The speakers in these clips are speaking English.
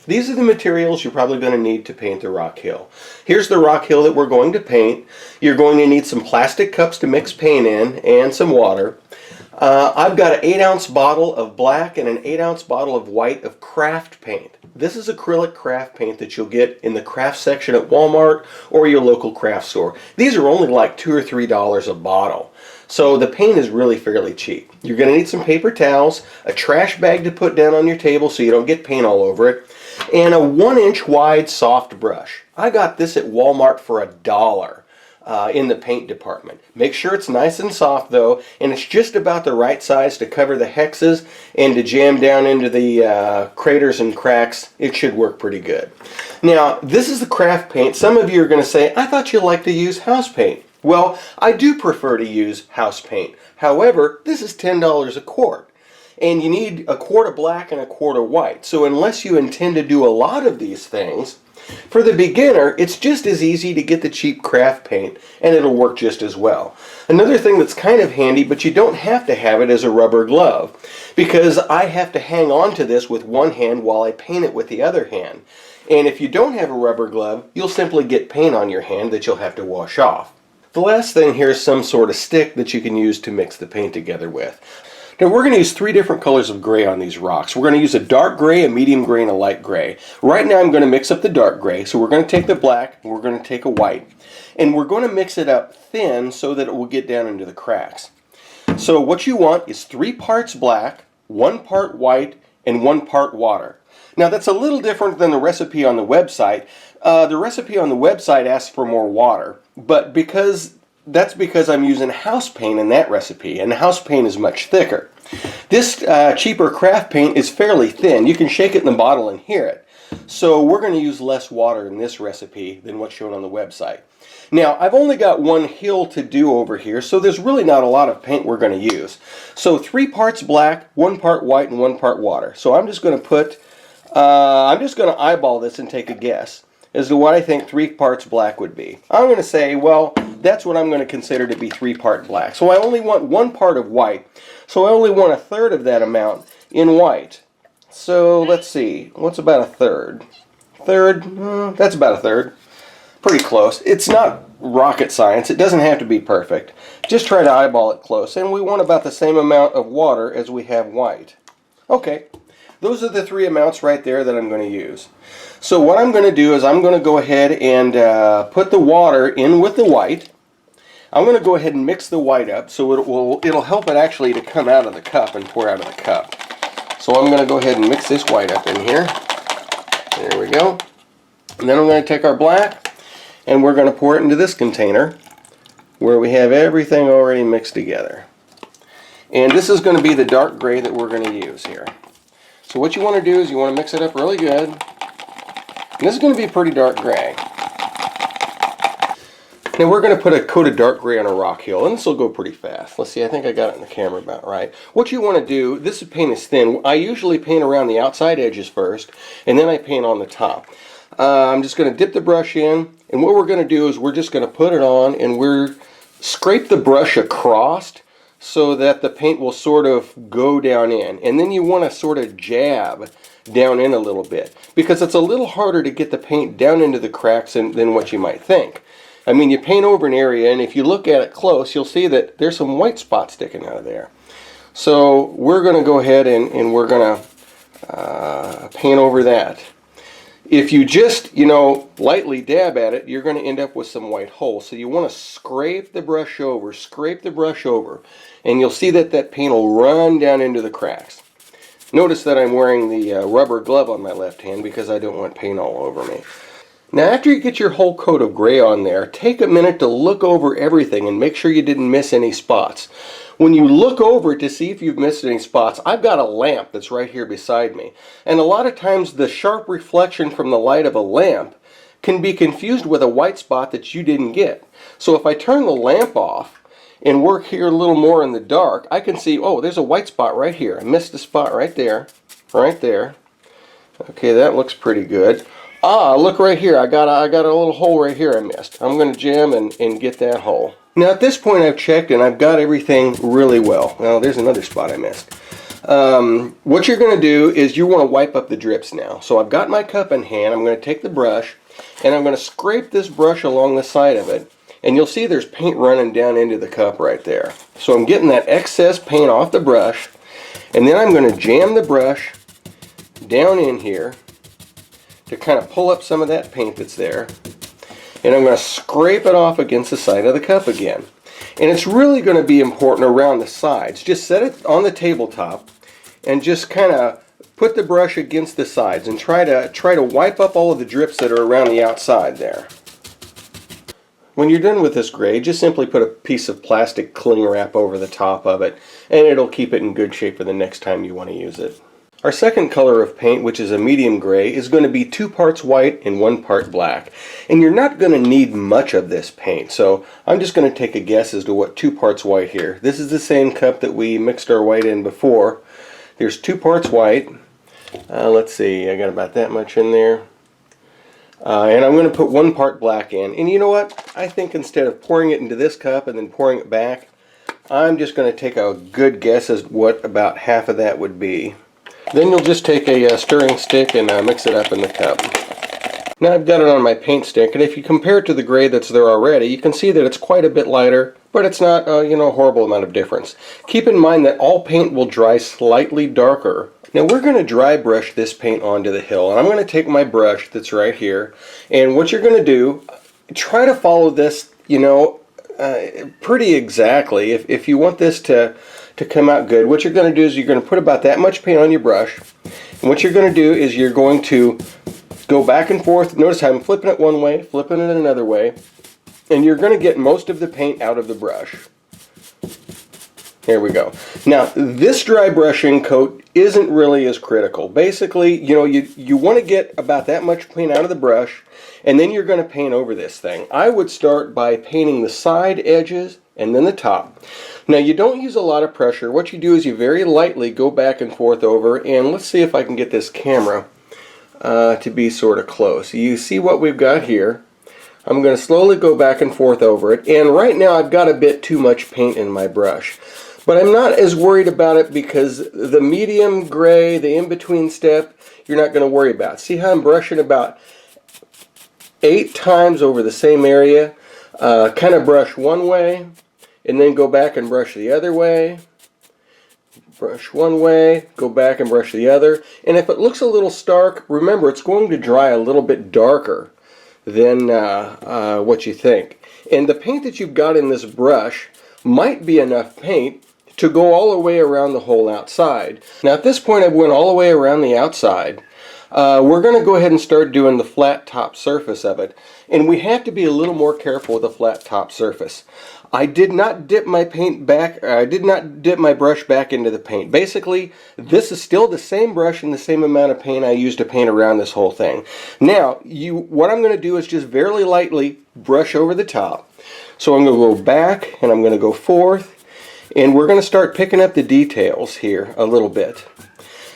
These are the materials you're probably going to need to paint the rock hill. Here's the rock hill that we're going to paint. You're going to need some plastic cups to mix paint in and some water. I've got an 8-ounce bottle of black and an 8-ounce bottle of white of craft paint. This is acrylic craft paint that you'll get in the craft section at Walmart or your local craft store. These are only like $2 or $3 a bottle. So the paint is really fairly cheap. You're going to need some paper towels, a trash bag to put down on your table so you don't get paint all over it, and a 1-inch wide soft brush. I got this at Walmart for $1 in the paint department. Make sure it's nice and soft though, and it's just about the right size to cover the hexes and to jam down into the craters and cracks. It should work pretty good. Now, this is the craft paint. Some of you are going to say, I thought you liked to use house paint. Well, I do prefer to use house paint. However, this is $10 a quart. And you need a quart of black and a quart of white. So unless you intend to do a lot of these things, for the beginner, it's just as easy to get the cheap craft paint and it'll work just as well. Another thing that's kind of handy, but you don't have to have it, is a rubber glove, because I have to hang on to this with one hand while I paint it with the other hand. And if you don't have a rubber glove, you'll simply get paint on your hand that you'll have to wash off. The last thing here is some sort of stick that you can use to mix the paint together with. Now we're going to use 3 different colors of gray on these rocks. We're going to use a dark gray, a medium gray, and a light gray. Right now I'm going to mix up the dark gray, so we're going to take the black and we're going to take a white. And we're going to mix it up thin so that it will get down into the cracks. So what you want is 3 parts black, 1 part white, and 1 part water. Now that's a little different than the recipe on the website. The recipe on the website asks for more water, but that's because I'm using house paint in that recipe, and house paint is much thicker. This cheaper craft paint is fairly thin. You can shake it in the bottle and hear it. So we're going to use less water in this recipe than what's shown on the website. Now, I've only got one hill to do over here, so there's really not a lot of paint we're going to use. So 3 parts black, 1 part white, and 1 part water. So I'm just going to eyeball this and take a guess as to what I think 3 parts black would be. I'm going to say, well, that's what I'm going to consider to be 3 part black. So I only want 1 part of white. So I only want 1/3 of that amount in white. So let's see, what's about 1/3? That's about 1/3. Pretty close. It's not rocket science. It doesn't have to be perfect. Just try to eyeball it close. And we want about the same amount of water as we have white. Okay. Those are the 3 amounts right there that I'm going to use. So what I'm going to do is I'm going to go ahead and put the water in with the white. I'm going to go ahead and mix the white up so it'll help it actually to come out of the cup and pour out of the cup. So I'm going to go ahead and mix this white up in here. There we go. And then I'm going to take our black and we're going to pour it into this container where we have everything already mixed together. And this is going to be the dark gray that we're going to use here. So what you want to do is you want to mix it up really good. And this is going to be pretty dark gray. Now we're going to put a coat of dark gray on a rock hill, and this will go pretty fast. Let's see, I think I got it in the camera about right. What you want to do, this paint is thin. I usually paint around the outside edges first, and then I paint on the top. I'm just going to dip the brush in, and what we're going to do is we're just going to put it on, and we're scrape the brush across so that the paint will sort of go down in. And then you want to sort of jab down in a little bit, because it's a little harder to get the paint down into the cracks than what you might think. I mean, you paint over an area, and if you look at it close, you'll see that there's some white spots sticking out of there. So we're going to go ahead and we're going to paint over that. If you just, lightly dab at it, you're going to end up with some white holes. So you want to scrape the brush over, and you'll see that that paint will run down into the cracks. Notice that I'm wearing the rubber glove on my left hand because I don't want paint all over me. Now after you get your whole coat of gray on there, take a minute to look over everything and make sure you didn't miss any spots. When you look over to see if you've missed any spots, I've got a lamp that's right here beside me. And a lot of times the sharp reflection from the light of a lamp can be confused with a white spot that you didn't get. So if I turn the lamp off and work here a little more in the dark, I can see, oh, there's a white spot right here. I missed a spot right there, right there. Okay, that looks pretty good. Ah, look right here. I got a little hole right here I missed. I'm going to jam and get that hole. Now at this point I've checked and I've got everything really well. Now there's another spot I missed. What you're going to do is you want to wipe up the drips now. So I've got my cup in hand. I'm going to take the brush and I'm going to scrape this brush along the side of it. And you'll see there's paint running down into the cup right there. So I'm getting that excess paint off the brush. And then I'm going to jam the brush down in here to kind of pull up some of that paint that's there. And I'm going to scrape it off against the side of the cup again. And it's really going to be important around the sides. Just set it on the tabletop and just kind of put the brush against the sides and try to wipe up all of the drips that are around the outside there. When you're done with this gray, just simply put a piece of plastic cling wrap over the top of it and it'll keep it in good shape for the next time you want to use it. Our second color of paint, which is a medium gray, is going to be 2 parts white and 1 part black. And you're not going to need much of this paint, so I'm just going to take a guess as to what 2 parts white here. This is the same cup that we mixed our white in before. There's 2 parts white. Let's see, I got about that much in there. And I'm going to put 1 part black in. And you know what? I think instead of pouring it into this cup and then pouring it back, I'm just going to take a good guess as what about half of that would be. Then you'll just take a stirring stick and mix it up in the cup. Now I've got it on my paint stick, and if you compare it to the gray that's there already, you can see that it's quite a bit lighter, but it's not a horrible amount of difference. Keep in mind that all paint will dry slightly darker. Now we're going to dry brush this paint onto the hill, and I'm going to take my brush that's right here, and what you're going to do, try to follow this, pretty exactly. If you want this to come out good, what you're going to do is you're going to put about that much paint on your brush, and what you're going to do is you're going to go back and forth. Notice how I'm flipping it one way, flipping it another way, and you're going to get most of the paint out of the brush. Here we go. Now this dry brushing coat isn't really as critical. Basically, you want to get about that much paint out of the brush, and then you're going to paint over this thing. I would start by painting the side edges and then the top. Now you don't use a lot of pressure. What you do is you very lightly go back and forth over, and let's see if I can get this camera to be sort of close. You see what we've got here. I'm going to slowly go back and forth over it, and right now I've got a bit too much paint in my brush. But I'm not as worried about it because the medium gray, the in-between step, you're not going to worry about. See how I'm brushing about 8 times over the same area? Kind of brush one way, and then go back and brush the other way. Brush one way, go back and brush the other. And if it looks a little stark, remember it's going to dry a little bit darker than what you think. And the paint that you've got in this brush might be enough paint to go all the way around the whole outside. Now at this point I've went all the way around the outside. We're going to go ahead and start doing the flat top surface of it. And we have to be a little more careful with the flat top surface. I did not dip my paint back, I did not dip my brush back into the paint. Basically, this is still the same brush and the same amount of paint I used to paint around this whole thing. Now, what I'm going to do is just very lightly brush over the top. So I'm going to go back and I'm going to go forth. And we're going to start picking up the details here a little bit.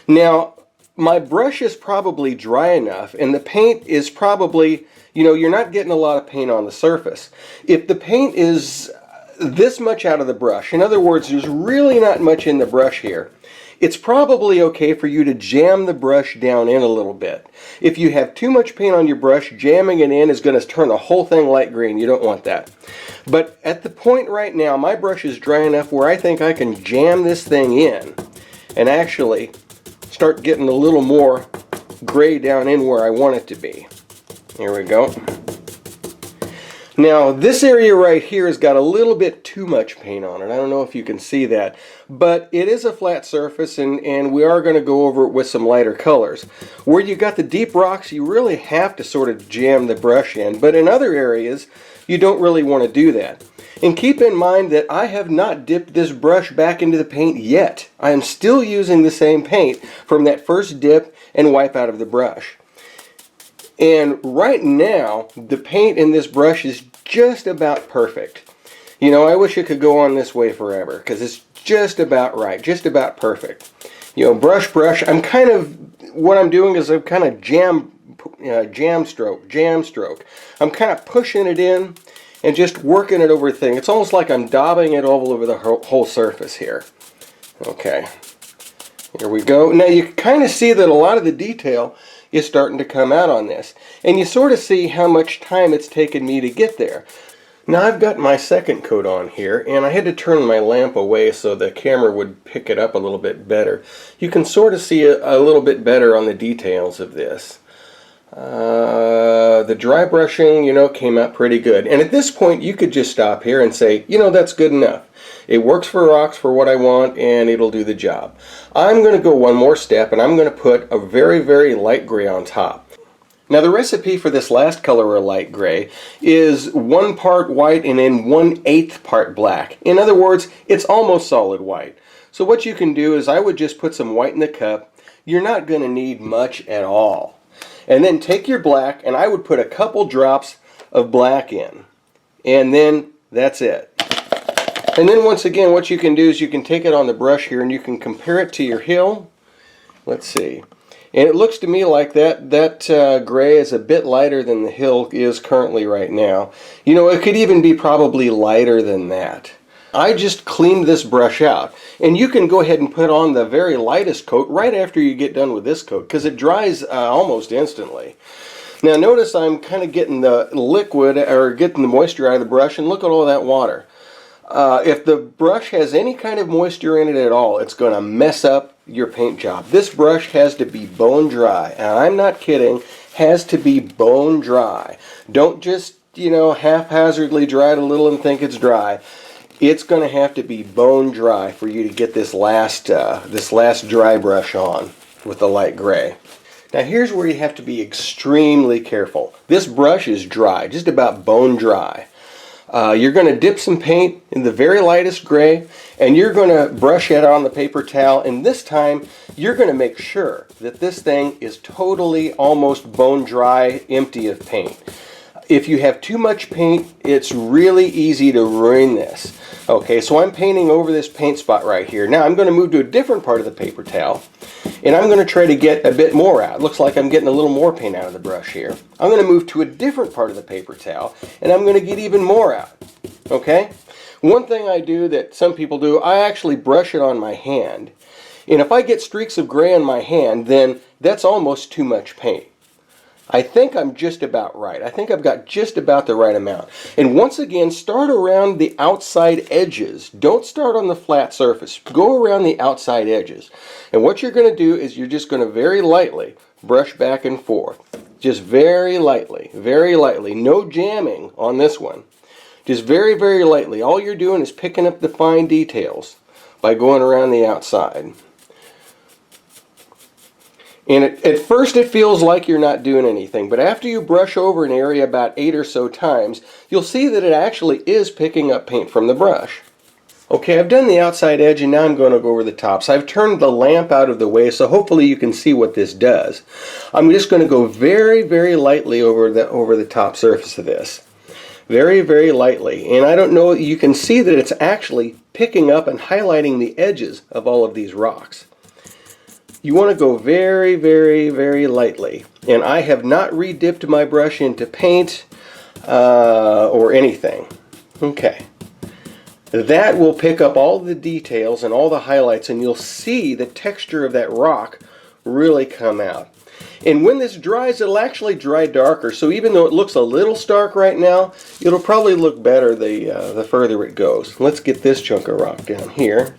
Now, my brush is probably dry enough, and the paint is probably, you're not getting a lot of paint on the surface. If the paint is this much out of the brush, in other words, there's really not much in the brush here, it's probably okay for you to jam the brush down in a little bit. If you have too much paint on your brush, jamming it in is going to turn the whole thing light green. You don't want that. But at the point right now, my brush is dry enough where I think I can jam this thing in and actually start getting a little more gray down in where I want it to be. Here we go. Now this area right here has got a little bit too much paint on it. I don't know if you can see that, but it is a flat surface, and we are going to go over it with some lighter colors. Where you got the deep rocks, you really have to sort of jam the brush in, but in other areas you don't really want to do that. And keep in mind that I have not dipped this brush back into the paint yet. I am still using the same paint from that first dip and wipe out of the brush. And right now, the paint in this brush is just about perfect. I wish it could go on this way forever because it's just about right, just about perfect. Brush, what I'm doing is I'm kind of jam stroke. I'm kind of pushing it in and just working it over the thing. It's almost like I'm daubing it all over the whole surface here. Okay. Here we go. Now you kind of see that a lot of the detail is starting to come out on this. And you sort of see how much time it's taken me to get there. Now I've got my second coat on here, and I had to turn my lamp away so the camera would pick it up a little bit better. You can sort of see a little bit better on the details of this. The dry brushing, came out pretty good. And at this point you could just stop here and say, that's good enough. It works for rocks for what I want, and it'll do the job. I'm going to go one more step, and I'm going to put a very, very light gray on top. Now the recipe for this last color of light gray is 1 part white and then 1/8 part black. In other words, it's almost solid white. So what you can do is I would just put some white in the cup. You're not going to need much at all. And then take your black, and I would put a couple drops of black in. And then that's it. And then once again, what you can do is you can take it on the brush here and you can compare it to your hill. Let's see. And it looks to me like that gray is a bit lighter than the hill is currently right now. It could even be probably lighter than that. I just cleaned this brush out. And you can go ahead and put on the very lightest coat right after you get done with this coat, because it dries almost instantly. Now notice I'm kind of getting the liquid, or getting the moisture out of the brush, and look at all that water. If the brush has any kind of moisture in it at all, it's going to mess up your paint job. This brush has to be bone dry, and I'm not kidding, has to be bone dry. Don't just, haphazardly dry it a little and think it's dry. It's going to have to be bone dry for you to get this last dry brush on with the light gray. Now here's where you have to be extremely careful. This brush is dry, just about bone dry. You're going to dip some paint in the very lightest gray, and you're going to brush it on the paper towel, and this time you're going to make sure that this thing is totally almost bone dry, empty of paint. If you have too much paint, it's really easy to ruin this. Okay, so I'm painting over this paint spot right here. Now I'm going to move to a different part of the paper towel, and I'm going to try to get a bit more out. It looks like I'm getting a little more paint out of the brush here. I'm going to move to a different part of the paper towel, and I'm going to get even more out. Okay? One thing I do that some people do, I actually brush it on my hand. And if I get streaks of gray on my hand, then that's almost too much paint. I think I'm just about right. I think I've got just about the right amount. And once again, start around the outside edges. Don't start on the flat surface. Go around the outside edges. And what you're going to do is you're just going to very lightly brush back and forth. Just very lightly, very lightly. No jamming on this one. Just very, very lightly. All you're doing is picking up the fine details by going around the outside. And at first it feels like you're not doing anything, but after you brush over an area about 8 or so times, you'll see that it actually is picking up paint from the brush. Okay, I've done the outside edge, and now I'm going to go over the tops. I've turned the lamp out of the way, so hopefully you can see what this does. I'm just going to go very, very lightly over the top surface of this. Very, very lightly. And I don't know, you can see that it's actually picking up and highlighting the edges of all of these rocks. You want to go very, very, very lightly. And I have not re-dipped my brush into paint or anything. Okay. That will pick up all the details and all the highlights, and you'll see the texture of that rock really come out. And when this dries, it'll actually dry darker. So even though it looks a little stark right now, it'll probably look better the further it goes. Let's get this chunk of rock down here.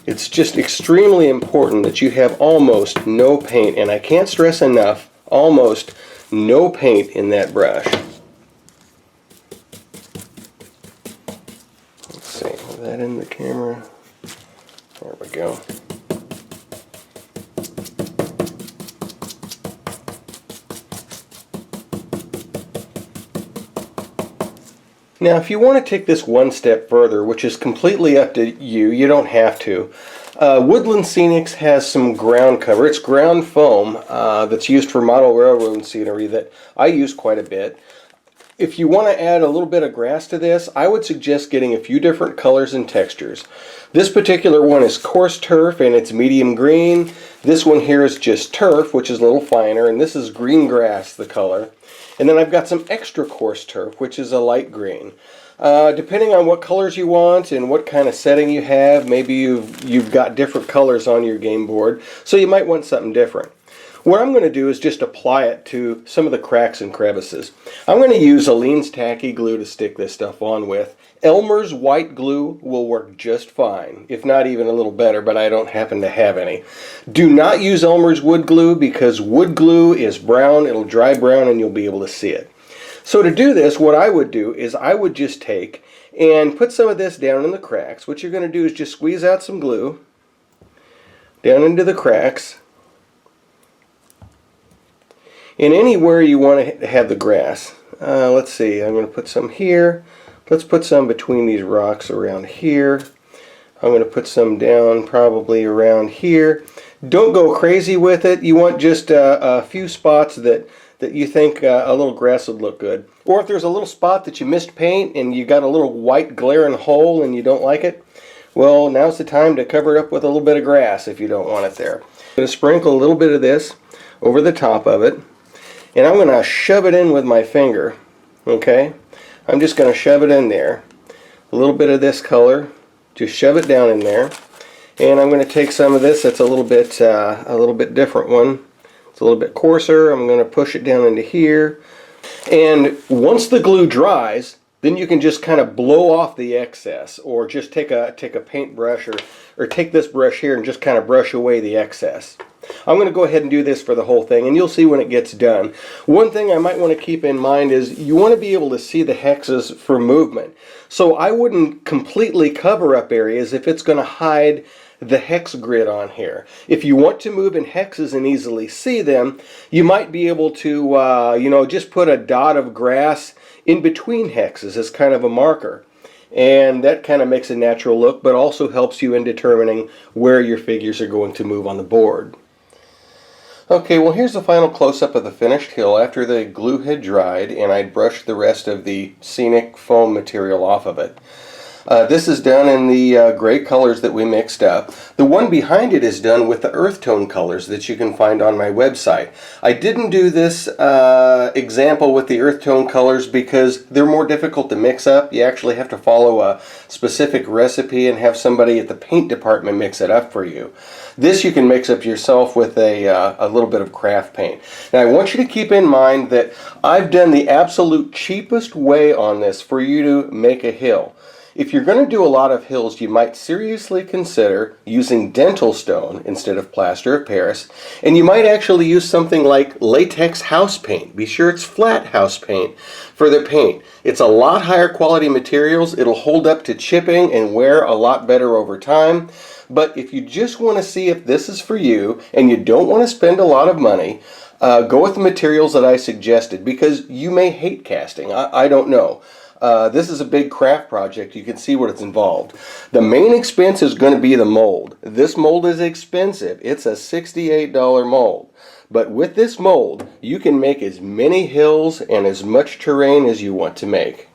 It's just extremely important that you have almost no paint, and I can't stress enough, almost no paint in that brush. Let's see, is that in the camera? There we go. Now, if you want to take this one step further, which is completely up to you, you don't have to. Woodland Scenics has some ground cover. It's ground foam that's used for model railroad scenery that I use quite a bit. If you want to add a little bit of grass to this, I would suggest getting a few different colors and textures. This particular one is coarse turf, and it's medium green. This one here is just turf, which is a little finer, and this is green grass, the color. And then I've got some extra coarse turf, which is a light green. Depending on what colors you want and what kind of setting you have, maybe you've got different colors on your game board, so you might want something different. What I'm going to do is just apply it to some of the cracks and crevices. I'm going to use Aleene's tacky glue to stick this stuff on with. Elmer's white glue will work just fine, if not even a little better, but I don't happen to have any. Do not use Elmer's wood glue because wood glue is brown, it'll dry brown and you'll be able to see it. So to do this, what I would do is I would just take and put some of this down in the cracks. What you're going to do is just squeeze out some glue down into the cracks. And anywhere you want to have the grass. Let's see, I'm going to put some here. Let's put some between these rocks around here. I'm going to put some down probably around here. Don't go crazy with it. You want just a few spots that you think a little grass would look good. Or if there's a little spot that you missed paint and you got a little white glaring hole and you don't like it, well, now's the time to cover it up with a little bit of grass if you don't want it there. I'm going to sprinkle a little bit of this over the top of it. And I'm going to shove it in with my finger, okay? I'm just going to shove it in there. A little bit of this color, just shove it down in there. And I'm going to take some of this that's a little bit different one. It's a little bit coarser. I'm going to push it down into here. And once the glue dries, then you can just kind of blow off the excess, or just take a paintbrush or take this brush here and just kind of brush away the excess. I'm going to go ahead and do this for the whole thing, and you'll see when it gets done. One thing I might want to keep in mind is you want to be able to see the hexes for movement. So I wouldn't completely cover up areas if it's going to hide the hex grid on here. If you want to move in hexes and easily see them, you might be able to just put a dot of grass in between hexes as kind of a marker. And that kind of makes a natural look, but also helps you in determining where your figures are going to move on the board. Okay, well here's the final close-up of the finished hill after the glue had dried and I'd brushed the rest of the scenic foam material off of it. This is done in the gray colors that we mixed up. The one behind it is done with the earth tone colors that you can find on my website. I didn't do this example with the earth tone colors because they're more difficult to mix up. You actually have to follow a specific recipe and have somebody at the paint department mix it up for you. This you can mix up yourself with a little bit of craft paint. Now I want you to keep in mind that I've done the absolute cheapest way on this for you to make a hill. If you're going to do a lot of hills, you might seriously consider using dental stone instead of plaster of Paris, and you might actually use something like latex house paint. Be sure it's flat house paint for the paint. It's a lot higher quality materials. It'll hold up to chipping and wear a lot better over time. But if you just want to see if this is for you and you don't want to spend a lot of money, go with the materials that I suggested, because you may hate casting. I don't know. This is a big craft project. You can see what it's involved. The main expense is going to be the mold. This mold is expensive. It's a $68 mold. But with this mold, you can make as many hills and as much terrain as you want to make.